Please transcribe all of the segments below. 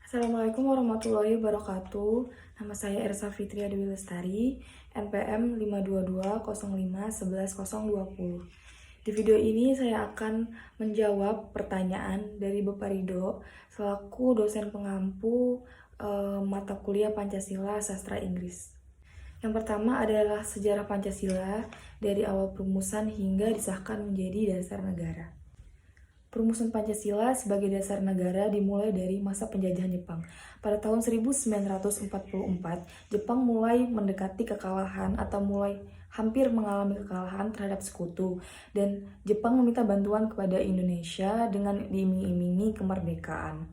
Assalamualaikum warahmatullahi wabarakatuh. Nama saya Ersa Fitria Dewi Lestari, NPM 52205111020. Di video ini saya akan menjawab pertanyaan dari Bapak Rido selaku dosen pengampu mata kuliah Pancasila Sastra Inggris. Yang pertama adalah sejarah Pancasila dari awal perumusan hingga disahkan menjadi dasar negara. Perumusan Pancasila sebagai dasar negara dimulai dari masa penjajahan Jepang. Pada tahun 1944, Jepang mulai mendekati kekalahan atau mulai hampir mengalami kekalahan terhadap sekutu, dan Jepang meminta bantuan kepada Indonesia dengan diiming-imingi kemerdekaan.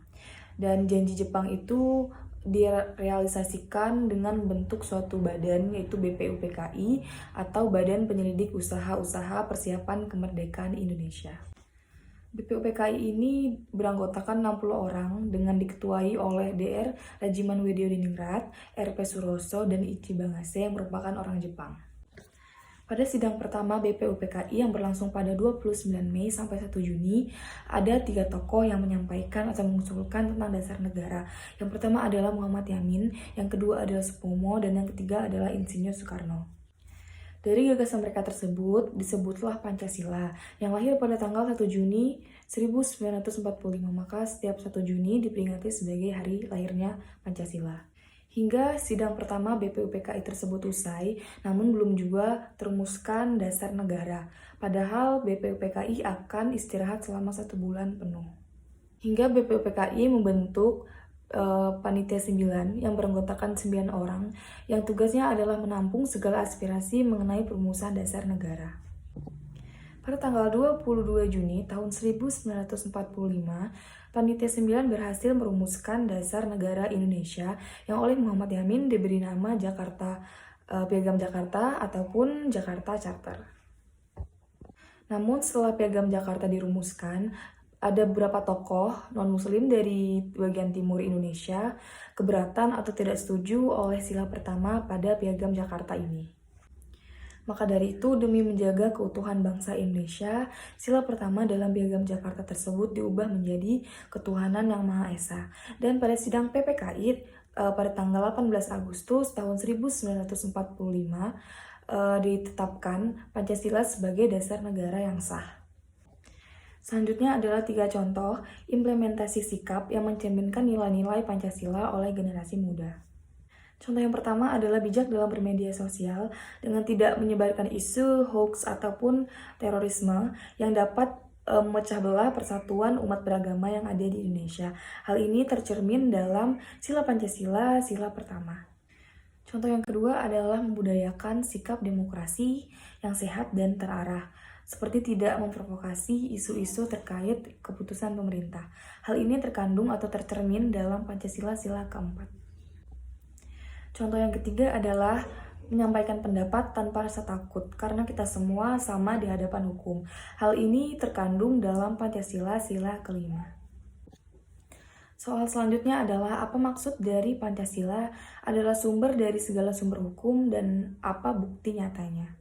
Dan janji Jepang itu direalisasikan dengan bentuk suatu badan, yaitu BPUPKI atau Badan Penyelidik Usaha-Usaha Persiapan Kemerdekaan Indonesia. BPUPKI ini beranggotakan 60 orang dengan diketuai oleh Dr. Rajiman Weddiodiningrat, R.P. Suroso, dan Ichi Bangase yang merupakan orang Jepang. Pada sidang pertama BPUPKI yang berlangsung pada 29 Mei sampai 1 Juni, ada 3 tokoh yang menyampaikan atau mengusulkan tentang dasar negara. Yang pertama adalah Muhammad Yamin, yang kedua adalah Supomo, dan yang ketiga adalah Insinyur Soekarno. Dari gagasan mereka tersebut, disebutlah Pancasila, yang lahir pada tanggal 1 Juni 1945, maka setiap 1 Juni diperingati sebagai hari lahirnya Pancasila. Hingga sidang pertama BPUPKI tersebut usai, namun belum juga terumuskan dasar negara, padahal BPUPKI akan istirahat selama 1 bulan penuh. Hingga BPUPKI membentuk Panitia 9 yang beranggotakan 9 orang yang tugasnya adalah menampung segala aspirasi mengenai perumusan dasar negara. Pada tanggal 22 Juni tahun 1945, Panitia 9 berhasil merumuskan dasar negara Indonesia yang oleh Muhammad Yamin diberi nama Piagam Jakarta ataupun Jakarta Charter. Namun setelah Piagam Jakarta dirumuskan, ada beberapa tokoh non-muslim dari bagian timur Indonesia keberatan atau tidak setuju oleh sila pertama pada Piagam Jakarta ini. Maka dari itu, demi menjaga keutuhan bangsa Indonesia, sila pertama dalam Piagam Jakarta tersebut diubah menjadi Ketuhanan Yang Maha Esa. Dan pada sidang PPKI pada tanggal 18 Agustus tahun 1945 ditetapkan Pancasila sebagai dasar negara yang sah. Selanjutnya adalah 3 contoh implementasi sikap yang mencerminkan nilai-nilai Pancasila oleh generasi muda. Contoh yang pertama adalah bijak dalam bermedia sosial dengan tidak menyebarkan isu, hoax, ataupun terorisme yang dapat memecah belah persatuan umat beragama yang ada di Indonesia. Hal ini tercermin dalam sila Pancasila, sila pertama. Contoh yang kedua adalah membudayakan sikap demokrasi yang sehat dan terarah, seperti tidak memprovokasi isu-isu terkait keputusan pemerintah. Hal ini terkandung atau tercermin dalam Pancasila sila keempat. Contoh yang ketiga adalah menyampaikan pendapat tanpa rasa takut, karena kita semua sama di hadapan hukum. Hal ini terkandung dalam Pancasila sila kelima. Soal selanjutnya adalah apa maksud dari Pancasila adalah sumber dari segala sumber hukum dan apa bukti nyatanya.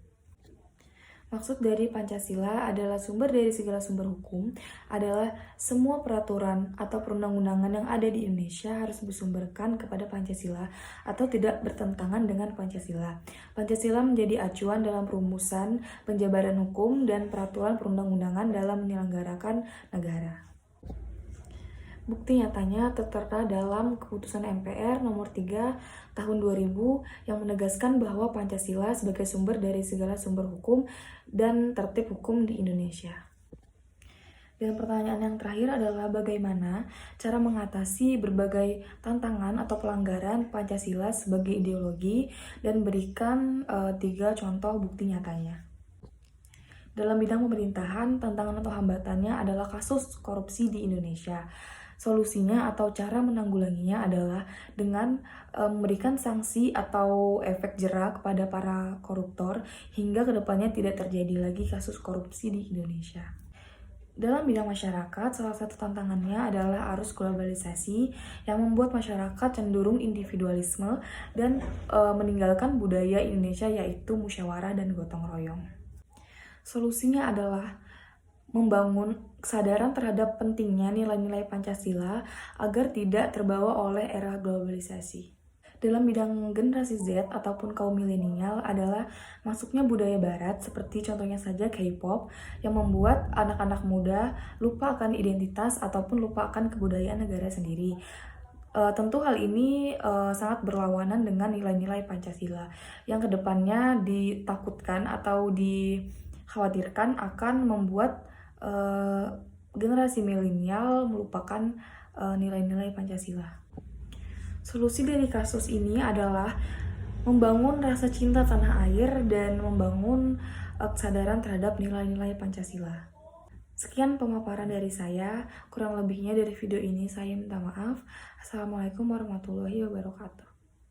Maksud dari Pancasila adalah sumber dari segala sumber hukum adalah semua peraturan atau perundang-undangan yang ada di Indonesia harus bersumberkan kepada Pancasila atau tidak bertentangan dengan Pancasila. Pancasila menjadi acuan dalam perumusan, penjabaran hukum, dan peraturan perundang-undangan dalam menyelenggarakan negara. Bukti nyatanya tertera dalam Keputusan MPR nomor 3 tahun 2000 yang menegaskan bahwa Pancasila sebagai sumber dari segala sumber hukum dan tertib hukum di Indonesia. Dan pertanyaan yang terakhir adalah bagaimana cara mengatasi berbagai tantangan atau pelanggaran Pancasila sebagai ideologi dan berikan 3 contoh bukti nyatanya. Dalam bidang pemerintahan, tantangan atau hambatannya adalah kasus korupsi di Indonesia. Solusinya atau cara menanggulanginya adalah dengan memberikan sanksi atau efek jera kepada para koruptor hingga kedepannya tidak terjadi lagi kasus korupsi di Indonesia. Dalam bidang masyarakat, salah satu tantangannya adalah arus globalisasi yang membuat masyarakat cenderung individualisme dan meninggalkan budaya Indonesia yaitu musyawarah dan gotong royong. Solusinya adalah membangun kesadaran terhadap pentingnya nilai-nilai Pancasila agar tidak terbawa oleh era globalisasi. Dalam bidang generasi Z ataupun kaum milenial adalah masuknya budaya barat seperti contohnya saja K-pop yang membuat anak-anak muda lupa akan identitas ataupun lupa akan kebudayaan negara sendiri. Tentu hal ini sangat berlawanan dengan nilai-nilai Pancasila yang kedepannya ditakutkan atau dikhawatirkan akan membuat generasi milenial melupakan nilai-nilai Pancasila. Solusi dari kasus ini adalah membangun rasa cinta tanah air dan membangun kesadaran terhadap nilai-nilai Pancasila. Sekian pemaparan dari saya, kurang lebihnya dari video ini saya minta maaf. Assalamualaikum warahmatullahi wabarakatuh.